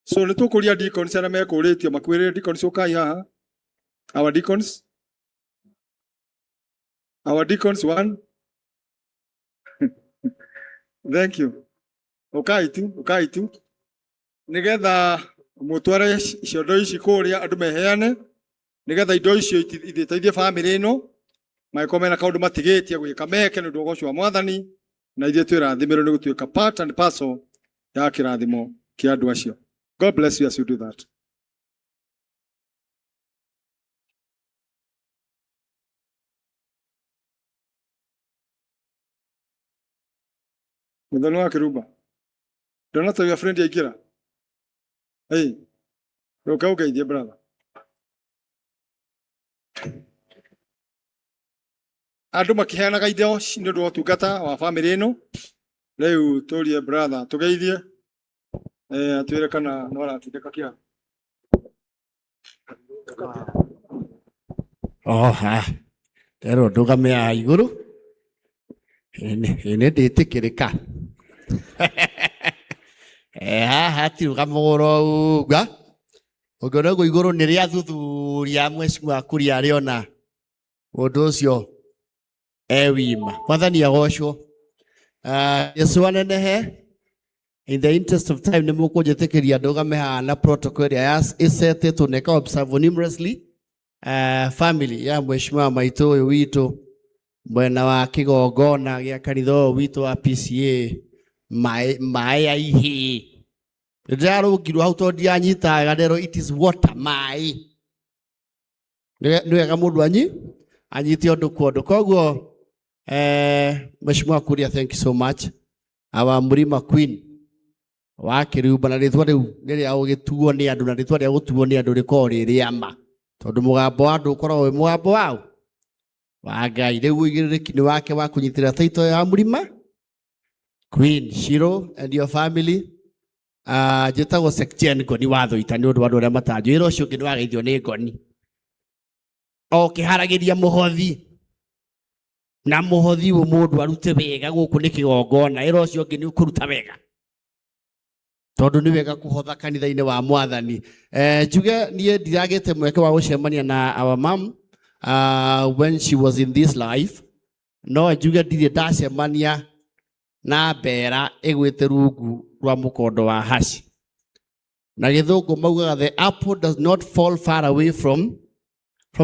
So nito kulia deacons ana me kuletia makwere deacons ukai haha. Our deacons one. Thank you. Ukai tu. Nigetha mutware ciondo ici kuria andu meheane nigetha indo icio ithiteithie family ino maikomena kaundu matigitie gwika meke ni ndogo cio mwathani na ithe twirathimiro ni gutuika part and parcel ya kirathimo kia andu acio. God bless you as you do that. Mudhano wa kiruba. Don't your friend Yakira. Hey, okay, dear brother. Andu makiheanaga indo nĩ ũndũ wa ũtungata wa family ĩno. Rĩu tũrie brother tũgeithie. Atwĩre kana no aratindĩka kĩa. Rero ndũgame ya igũrũ. Ene ndĩtĩkĩrĩka. Haha tirugamũgũrũ uga. Ũngĩona igũrũ nĩ rĩa thuthuria Mheshimiwa Kuria arĩona. Ũndũ ũcio wima. Mwathani agocwo. Yesu anenehe. In the interest of time, nimukujĩtĩkĩria ndũgame haha na protocol ya isetĩtwo neka observe numerously. Family ya Mheshimiwa maitũ ũyũ witũ mwena wa kĩgongona gĩa kanitha ũyũ witũ wa PCA maĩ ya ihi. Ndirarũngirwo hau tondũ ndianyitaga rero it is water maĩ. Nĩ wega mũndũ anyite ũndũ kwa ũndũ. Koguo Mheshimiwa Kuria, thank you so much. Our Mrima Queen wa kĩrumba na rĩtwa rĩu rĩrĩa ũgĩtuo nĩ andũ na rĩtwa rĩa gũtuo nĩ andũ rĩkoragwo rĩrĩ ama. Tondũ mũgambo wa andũ ũkoragwo wĩ mũgambo wao wa Ngai. Rĩu ũigĩrĩrĩki nĩ wake wa kũnyitĩrĩra taito ya Mrima Queen Shiro and your family. Njĩtagwo Secretary Ngoni wa Thũita nĩ ũndũ wa andũ arĩa matanjũĩ. Wĩra ũcio ũngĩ nĩ wageithio nĩ Ngoni. Okĩharagĩria mũhothi na mũhothi mũndũ arute wega gũkũ nĩ kĩgongona. Wĩra ũcio ũngĩ nĩ ũkũruta wega tondũ nĩ wega kũhotha kanitha-inĩ wa Mwathani. Njuge niĩ ndiragĩte mweke wa gũcemania na our mom when she was in this life. No njuge ndirĩ ndacemania na mbera ĩgwĩte rungu rwa mũkondo wa haci. Na gĩthũngũ maugaga the apple does not fall far away from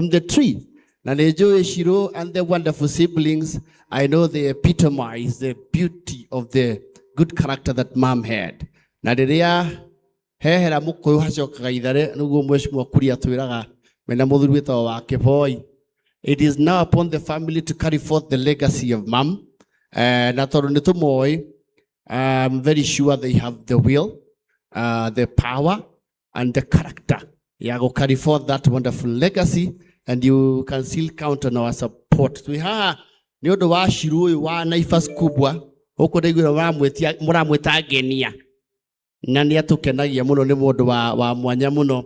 the tree. Na nĩ njũĩ Shiro and the wonderful siblings, I know they epitomize the beauty of the good character that mom had. Na rĩrĩa hehera mũkũyũ hacokaga ithare nĩguo Mheshimiwa Kuria twĩraga mena mũthuri wĩtagwo wa Kĩboi. It is now upon the family to carry forth the legacy of mom. Na tondũ nĩ tũmoĩ, I'm very sure they have the will, the power and the character ya go carry forth that wonderful legacy, and you can still count on our support. Twi haha nĩ ũndũ wa Shiro ũyũ wa Naivas kubwa ũkũ ndaigũra mũramwĩta ngenia na nĩ atũkenagia mũno nĩ mũndũ wa mwanya mũno.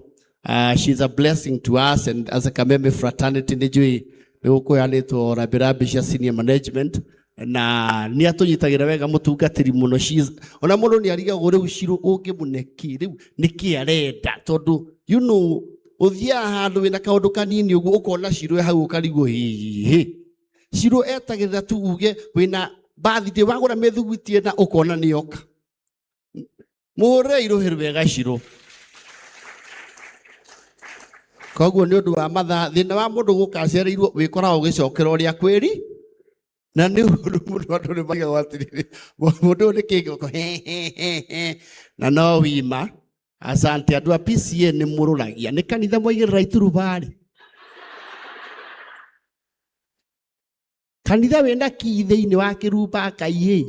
She's a blessing to us, and as a Kameme fraternity nĩ njũĩ nĩ gũkũyanĩtwo rambirambi cia senior management na nĩ atũnyitagĩra wega mũtungatĩri mũno. Ona mũndũ nĩ arigagwo rĩu Shiro ũngĩmũneki rĩu nĩkĩ arenda, tondũ you know ũthiaga handũ wĩna kaũndũ kanini ũguo ũkona Shiro hau ũkarigwo hihi. Shiro etagĩrĩra tu uge wĩna birthday wagũra mĩthugwiti na ũkona nĩ yoka. Mũhũrĩre irũhĩrĩ wega Shiro. Koguo nĩ ũndũ wa mathaa thĩna wa mũndũ gũkacereirwo wĩkoragwo ũgĩcokera ũrĩa kwĩri. Na nĩ ũndũ mũndũ andũ nĩ maigagwo atĩrĩrĩ mũndũ nĩ kĩngĩko na no wima. Asante andũ a PCA nĩ mũrũragia. Nĩ kanitha mwaigĩrĩra iturubarĩ. Kanitha wĩna ki thĩinĩ wa kĩrumba Ngai.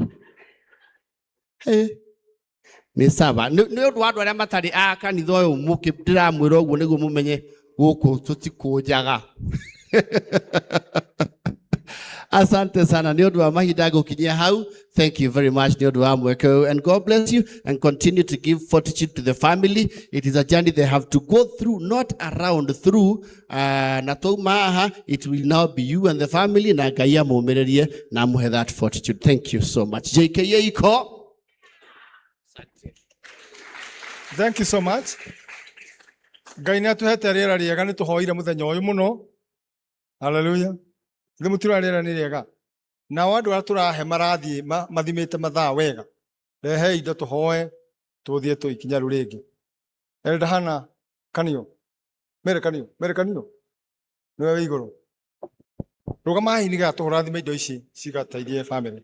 Nĩ sava. Nĩ ũndũ wa andũ arĩa matarĩ a kanitha ũyũ ndĩramwĩra ũguo nĩguo mũmenye gũkũ tũtikũnjaga. Asante sana nĩ ũndũ wa mahinda gũkinyia hau. Thank you very much nĩ ũndũ wa mweke ũyũ, and God bless you and continue to give fortitude to the family. It is a journey they have to go through, not around through. Na twauma haha, it will now be you and the family, na Ngai amũmĩrĩrie na amũhe that fortitude. Thank you so much. JKA iko. Thank you so much. Ngai nä atåhete rä era rä ega nä tå hoire må thenya å yå må no. Haleluya. Nä må tura rä era nä rä ega. Nao andå arä a tå rahe marathiä mathimä te mathaa wega. Rehe indo tå hoe tå thiä tå ikinya rå rä ngä. Elder Hannah Kanio. Mere Kanio. Nä we wä igå rå. Rå gamai nä getha tå hå rathime indo ici cigateithie bamĩrĩ.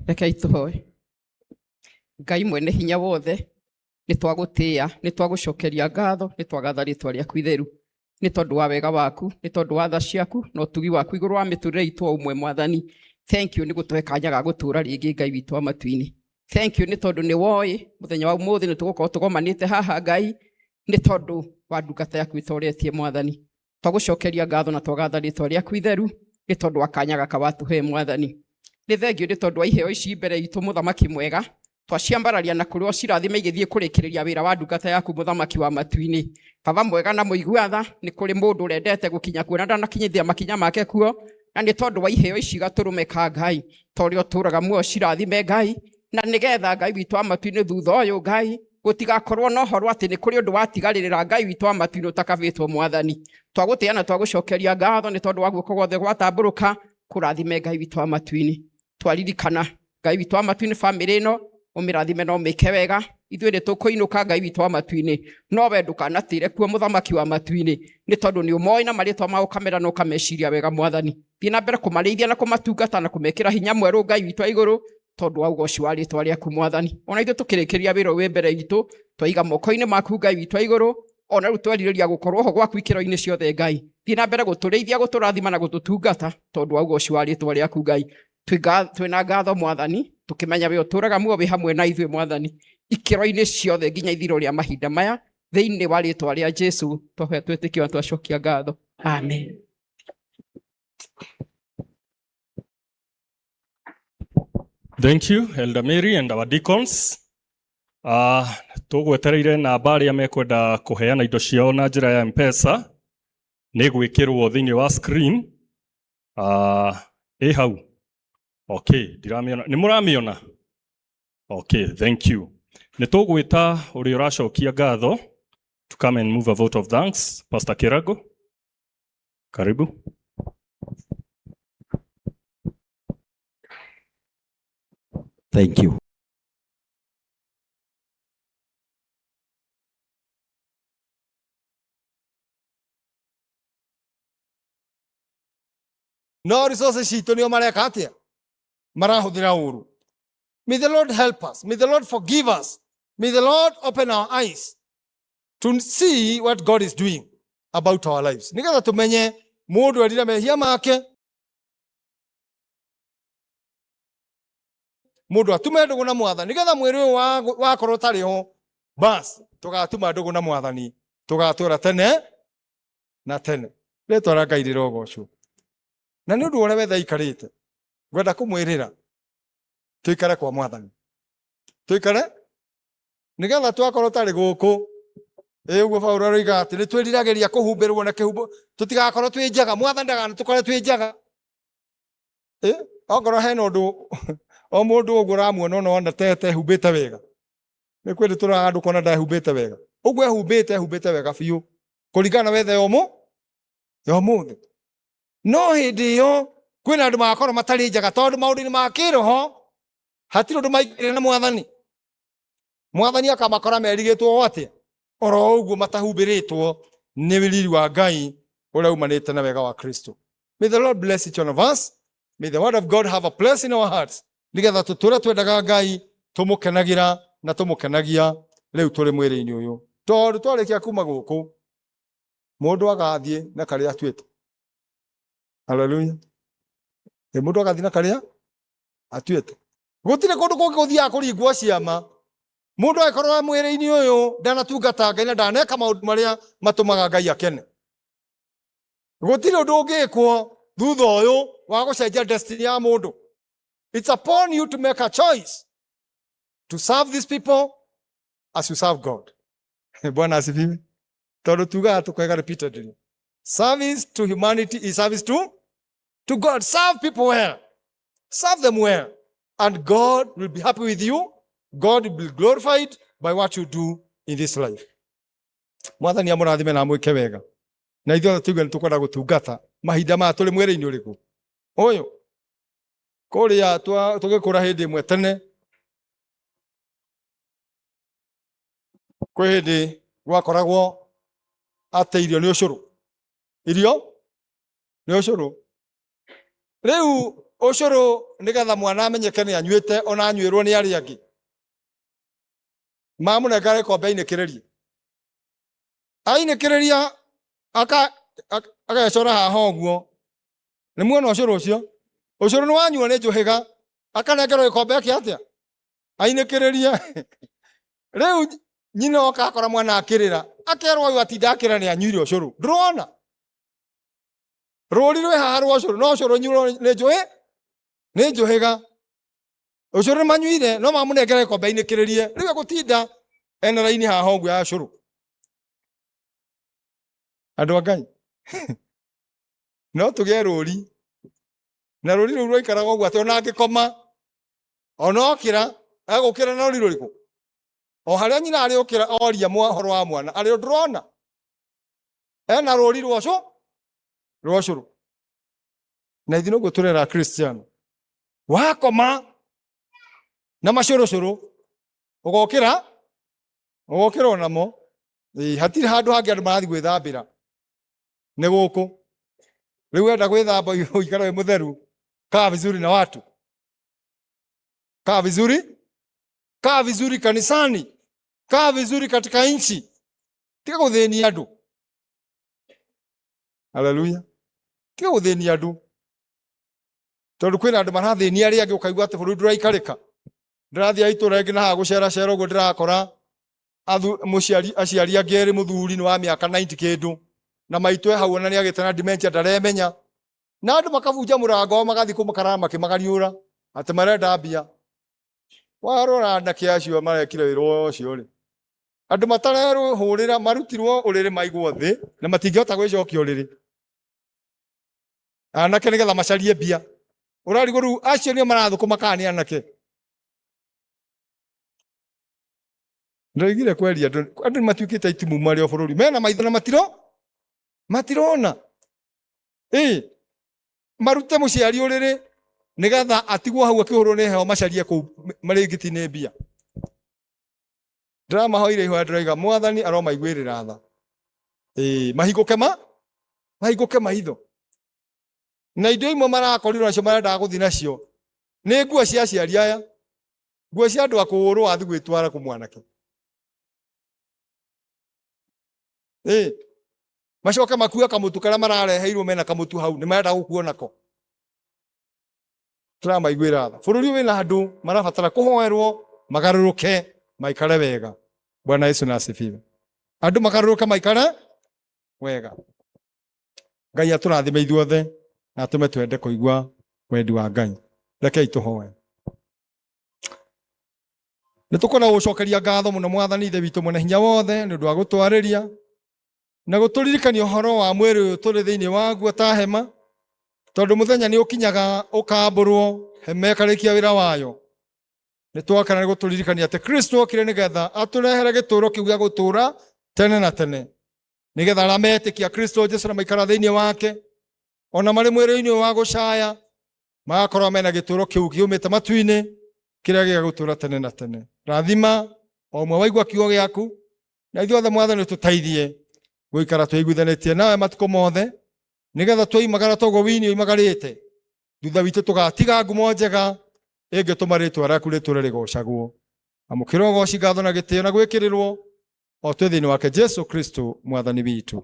Rekei tũhoe. Ngai mwene hinya wothe, nĩ twagũtĩĩa, nĩ twagũcokeria ngatho, nĩ twagatha rĩĩtwa rĩaku itheru, nĩ tondũ wa wega waku, nĩ tondũ wa tha ciaku na ũtugi waku igũrũ wa mĩtũrĩre itũ o ũmwe Mwathani. Thank you nĩ gũtũhe kanya ga gũtũũra rĩngĩ Ngai witũ wa matu-inĩ. Thank you nĩ tondũ nĩ woĩ mũthenya wa ũmũthĩ nĩ tũgũkorwo tũgomanĩte haha Ngai, nĩ tondũ wa ndungata yaku ĩtoretie Mwathani. Twagũcokeria ngatho na twagatha rĩĩtwa rĩaku itheru, nĩ tondũ wa kanya gaka watũhe Mwathani. Nĩ thengio nĩ tondũ wa iheo ici mbere itũ mũthamaki mwega, twaciambararia na kũrĩ o cirathime igĩthiĩ kũrĩkĩrĩria wĩra wa ndungata yaku mũthamaki wa matu-inĩ. Baba mwega na mũigua tha, nĩ kũrĩ mũndũ ũrendete gũkinya kuo na ndanakinyithia makinya make kuo, na nĩ tondũ wa iheo ici gatũrũmeka Ngai, ta ũrĩa ũtũũraga muoyo cirathime Ngai, na nĩgetha Ngai witũ wa matu-inĩ thutha ũyũ Ngai, gũtigakorwo na ũhoro atĩ nĩ kũrĩ ũndũ watigarĩrĩra Ngai witũ wa matu-inĩ ũtakabĩtwo Mwathani. Twagũtĩĩa na twagũcokeria ngatho nĩ tondũ wa guoko gwothe gwatambũrũka, kũrathime Ngai witũ wa matu-inĩ. Twaririkana Ngai witũ wa matu-inĩ bamĩrĩ ĩno, ũmĩrathime na ũmĩke wega. Ithuĩ nĩ tũkũinũka Ngai witũ wa matu-inĩ, no we ndũkanatĩre kuo mũthamaki wa matu-inĩ, nĩ tondũ nĩ ũmoĩ na marĩĩtwa mao ũkamera na ũkameciria wega Mwathani. Thiĩ na mbere kũmarĩithia na kũmatungata na kũmekĩra hinya mwerũ Ngai witũ wa igũrũ, tondũ wa ũgoci wa rĩĩtwa rĩaku Mwathani. Ona ithuĩ tũkĩrĩkĩria wĩra wĩ mbere itũ, twaiga moko-inĩ maku Ngai witũ wa igũrũ, ona rĩu twerirĩria gũkorwo ho gwaku ikĩro-inĩ ciothe Ngai. Thiĩ na mbere gũtũrĩithia, gũtũrathima na gũtũtungata, tondũ wa ũgoci wa rĩĩtwa rĩaku Ngai. Twĩna ngatho Mwathani, tũkĩmenya we ũtũũraga muoyo wĩ hamwe na ithuĩ Mwathani, ikĩro-inĩ ciothe nginya ithiro rĩa mahinda maya, thĩinĩ wa rĩĩtwa rĩa Jesũ twahoya twĩtĩkia na twacokia ngatho. Amen. Thank you, Elder Mary and our deacons. Tũgwetereire namba arĩa mekwenda kũheana indo ciao na njĩra ya M-Pesa nĩ gwĩkĩrwo thĩinĩ wa screen. Hau. Okay, ndiramĩona. Nĩ mũramĩona? Okay, thank you. Nĩ tũgwĩta ũrĩa ũracokia ngatho to come and move a vote of thanks. Pastor Kirago. Karibu. Thank you. No resources citũ nĩo mareka atĩa? Marahũthĩra ũũru. May the Lord help us. May the Lord forgive us. May the Lord open our eyes to see what God is doing about our lives. Nĩgetha tũmenye mũndũ erire mehia make, mũndũ atume ndũgũ na Mwathani, nĩgetha mwĩrĩ ũyũ wakorwo ũtarĩ ho, bas tũgatuma ndũgũ na Mwathani, tũgatũũra tene na tene. Rĩĩtwa rĩa Ngai rĩrogocwo. Na nĩ ũndũ ũrĩa wetha ikarĩte, ngwenda kũmwĩrĩra tũikare kwa Mwathani. Tũikare nĩgetha twakorwo tarĩ gũkũ, ũguo Paũlũ aroiga atĩ nĩ twĩriragĩria kũhumbĩrwo na kĩhumbo, tũtigakorwo twĩ njaga. Mwathani ndaganatũkore twĩ njaga. Okorwo hena ũndũ o mũndũ ũguo ũramuona ona ehumbĩte wega, nĩ kwĩrĩ tũraga andũ kuona ndehumbĩte wega. Ũguo ehumbĩte wega biũ kũringana na wetha ũmũthĩ. No hĩndĩ ĩyo kwĩna andũ magakorwo matarĩ njaga, tondũ maũndũ-inĩ ma kĩroho hatirĩ ũndũ maingĩrĩra na Mwathani. Mwathani akamakora merigĩtwo atĩa? Oro ũguo matahumbĩrĩtwo nĩ riri wa Ngai ũrĩa umanĩte na wega wa Kristo. May the Lord bless each one of us. May the word of God have a place in our hearts. Nĩgetha tũtũũre twendaga Ngai, tũmũkenagĩra na tũmũkenagia rĩu tũrĩ mwĩrĩ-inĩ ũyũ. Tondũ twarĩkia kuma gũkũ, mũndũ agathiĩ na karĩa atuĩte. Hallelujah. Mũndũ agathiĩ na karĩa atuĩte. Gũtirĩ kũndũ kũngĩ gũthiaga kũringwo ciama. Mundu aikorwo mwiri-ini uyu ndanatungata Ngai na ndaneka maundu maria matumaga Ngai akene. Gutiri undu ungikwo thutha uyu wa gucenjia destiny ya mundu. It's upon you to make a choice to serve these people as you serve God. Bwana asifiwe. Tondu tugaga tukwega repeatedly. Service to humanity is service to God. Serve people well. Serve them well. And God will be happy with you. God will be glorified by what you do in this life. Mwathani amurathime na mwike wega. Na ithuothe tuge nĩ tũkwenda gũtungata mahinda maya tũrĩ mwĩrĩ-inĩ ũrĩkũ ũyũ kũrĩa tũgĩkũra hĩndĩ ĩmwe tene kwĩ hĩndĩ gwakoragwo atĩ irio nĩ ũcũrũ. Irio nĩ ũcũrũ. Rĩu ũcũrũ nĩgetha mwana amenyeke nĩ anyuĩte ona anyuĩrwo nĩ arĩa angĩ mamũnengera gĩkombe ainĩkĩrĩrie. Ainĩkĩrĩria agecora haha ũguo. Nĩ muona ũcũrũ ũcio? Ũcũrũ nĩ wanyuo nĩ njũhĩga akanengerwo gĩkombe atĩa ainĩkĩrĩrie. Rĩu nyina oka akora mwana akĩrĩra akerwo ũyũ atinda akĩra nĩ anyuire ũcũrũ. Ndũrona rũri rwĩ haha rwa ũcũrũ no ũcũrũ nyuo nĩ njũhĩga. Ũcũrũ manyuire no mamũnengera gĩkombe ainĩkĩrĩrie. Rĩu egũtinda ena raini haha ũguo ya ũcũrũ. Andũ a Ngai no tũgĩe rũri na rũri rũu rwaikaraga ũguo atĩ ona angĩkoma ona okĩra egũkĩra na rũri rũrĩkũ o harĩa nyina arĩ ũkĩra oria ũhoro wa mwana arĩ ndũrona ena rũri rwa ũcũrũ. Na ithuĩ noguo tũrera Kristiano. Wakoma na macũrũcũrũ ũgokĩra onamo. Hatirĩ handũ hangĩ andũ marathiĩ gwĩthambĩra nĩ gũkũ. Rĩu wenda gwĩthamba ũikara wĩ mũtheru. Kaa vizuri na watu. Kaa vizuri kanisani. Kaa vizuri katika nchi. Tiga gũthĩnia andũ. Haleluya. Tiga gũthĩnia andũ. Tondũ kwĩna andũ marathĩnia arĩa angĩ ũkaigua atĩ bũrũri ndũraikarĩka. Ndĩrathiĩ itũra rĩngĩ na haha gũceracera ũguo ndĩrakora aciari angĩ erĩ mũthuri nĩ wa mĩaka 90 kĩndũ na maitũ hau ona nĩ agĩte na dementia ndaremenya. Na andũ makabunja mũrango magathiĩ kũmakarara makĩmagariũra atĩ marenda mbia. Warora anake acio marekire wĩra ũcio rĩ. Andũ matarehũrĩra marutirwo ũrĩrĩ maigwo thĩ na matingĩhota gwĩcokia ũrĩrĩ. Anake nĩgetha macarie mbia. Ũrarigwo rĩu acio nĩo marathũkũma kana nĩ anake. Ndoigire kweli andũ matuĩkĩte itimu marĩ o bũrũri. Mena maitho na matirona. Marute mũciari ũrĩrĩ nĩgetha atigwo hau akĩhũrwo nĩ heho macarie kũu marĩngĩti-inĩ mbia. Ndĩramahoire ihoya ndĩroiga Mwathani aromaiguĩrĩra tha. Mahingũke maitho. Na indo imwe marakorirwo nacio marendaga gũthiĩ nacio nĩ nguo cia aciari aya. Nguo cia andũ akũhũrwo athiĩ gwĩtwara kũ mwanake. Macoke makue kamũtu karĩa marareheirwo mena kamũtu hau nĩ marenda gũkuo nako. Tũramaiguĩra tha. Bũrũri wĩna andũ marabatara kũhoerwo magarũrũke maikare wega. Bwana Yesu na asifiwe. Andũ magarũrũke maikare wega. Ngai atũrathime ithuothe na atũme twende kũigua wendi wa Ngai. Rekei tũhoe. Nĩtũkwenda gũcokeria ngatho mũno Mwathani Ithe witũ mwene hinya wothe nĩ ũndũ wa gũtwarĩria na gũtũririkania ũhoro wa mwĩrĩ ũyũ tũrĩ thĩinĩ waguo ta hema. Tondũ mũthenya nĩ ũkinyaga ũkambũrwo hema ĩkarĩkia wĩra wayo. Nĩtwakana nĩ gũtũririkania atĩ Kristo okire nĩgetha atũrehere gĩtũũro kĩu gĩa gũtũũra tene na tene. Nĩgetha arĩa metĩkia Kristo Jesũ na maikara thĩinĩ wake ona marĩ mwĩrĩ-inĩ wa gũcaya magakorwo mena gĩtũũro kĩu kiumĩte matu-inĩ kĩrĩa gĩa gũtũũra tene na tene. Rathima o ũmwe waigua kiugo gĩaku na ithuothe Mwathani tũteithie gũikara twĩiguithanĩtie nawe matukũ mothe nĩgetha twoimagara toguo wini oimagarĩte thutha witũ tũgatiga ngumo njega ĩngĩtũma rĩĩtwa rĩaku rĩtũũre rĩgocagwo. Amũkĩra ũgooci ngatho na gĩtĩĩo na gwĩkĩrĩrwo o twĩ thĩinĩ wake Jesũ Kristo Mwathani witũ.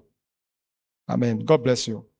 Amen. God bless you.